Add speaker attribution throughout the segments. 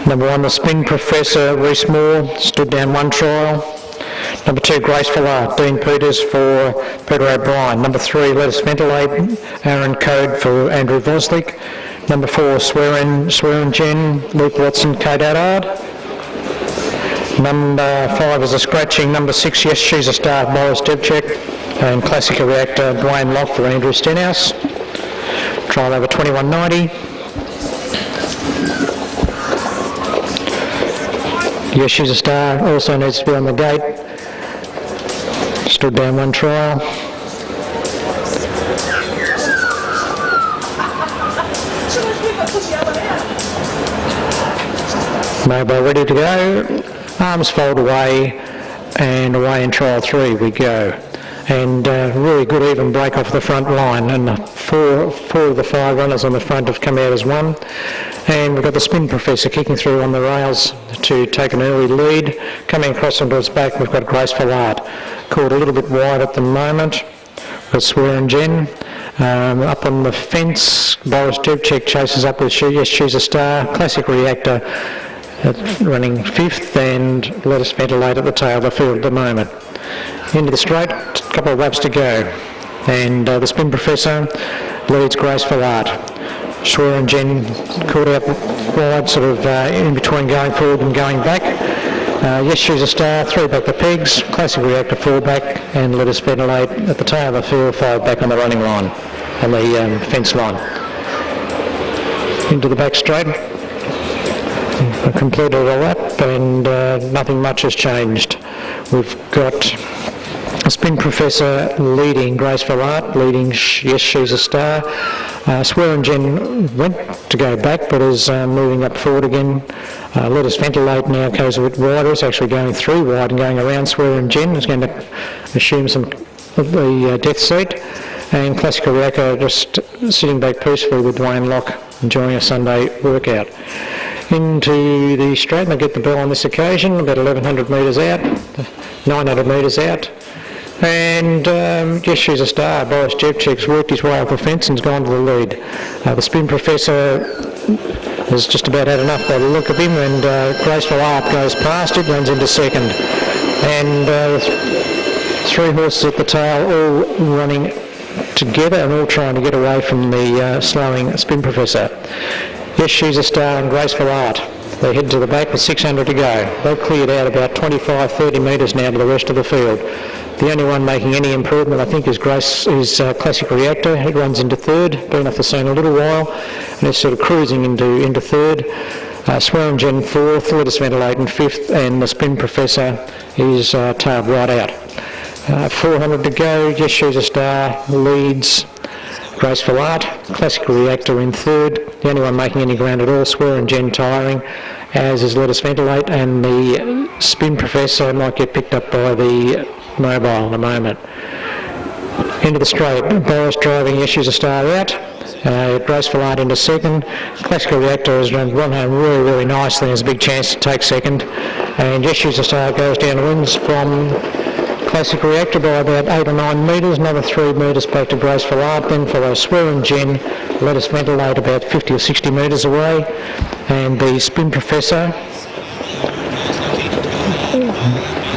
Speaker 1: Number 1, the Spin Professor, Reese Moore, stood down 1 trial. Number 2, Graceful Art, Dean Peters for Peter O'Brien. Number 3, Let Us Ventilate, Aaron Code for Andrew Voslik. Number 4, Swearin' Jen, Luke Watson, Kate Addard. Number 5 is a scratching. Number 6, Yes She's a Star, Boris Debchek. And Classic Reactor, Dwayne Locke for Andrew Stenhouse. Trial over 21.90. Yes She's a Star also needs to be on the gate. Stood down 1 trial. Mobile ready to go. Arms fold away, and away in trial 3 we go. And really good even break off the front line, and four of the 5 runners on the front have come out as one. And we've got the Spin Professor kicking through on the rails to take an early lead. Coming across onto its back, we've got Graceful Art, caught a little bit wide at the moment. We've got Swearin' Jen. Up on the fence, Boris Debchek chases up with Yes She's a Star. Classic Reactor running 5th, and Let Us Ventilate at the tail of the field at the moment. Into the straight, a couple of laps to go, and the Spin Professor leads Graceful Art. Swearin' Jen caught out wide, sort of in between going forward and going back. Yes She's a Star, 3 back the pegs. Classic Reactor 4 back, and Let Us Ventilate at the tail of the field, 5 back on the running line, on the fence line. Into the back straight. Completed a lap, and nothing much has changed. We've got a Spin Professor leading Graceful Art, leading Yes She's a Star. Swearin' Jen went to go back, but is moving up forward again. Let Us Ventilate now goes a bit wider. It's actually going 3 wide and going around Swearin' Jen. Is going to assume some of the death seat. And Classic Reactor just sitting back peacefully with Dwayne Locke, enjoying a Sunday workout. Into the straight, and they get the bell on this occasion, about 1,100 metres out, 900 metres out. And Yes She's a Star, Boris Debchek's worked his way up the fence and has gone to the lead. The Spin Professor has just about had enough by the look of him, and Graceful Art goes past it, runs into 2nd. And 3 horses at the tail, all running together and all trying to get away from the slowing Spin Professor. Yes She's a Star and Graceful Art. They head to the back with 600 to go. They've cleared out about 25-30 metres now to the rest of the field. The only one making any improvement, I think, is Classic Reactor. It runs into 3rd, been off the scene a little while, and it's sort of cruising into 3rd. Swearin' Jen 4th, Let Us Ventilate in 5th, and the Spin Professor is tailed right out. 400 to go. Yes She's a Star leads Graceful Art. Classic Reactor in 3rd. The only one making any ground at all, Swearin' Jen tiring, as is Let Us Ventilate, and the Spin Professor might get picked up by the mobile in a moment. Into the straight, Boris driving Yes She's a Star out. Graceful Art into 2nd. Classic Reactor has run home really, really nicely. There's a big chance to take 2nd. And Yes She's a Star goes down and wins from Classic Reactor by about 8 or 9 metres, another 3 metres back to Graceful Art, then follows Swearin' Jen, Let Us Ventilate about 50 or 60 metres away, and the Spin Professor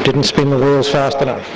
Speaker 1: didn't spin the wheels fast enough.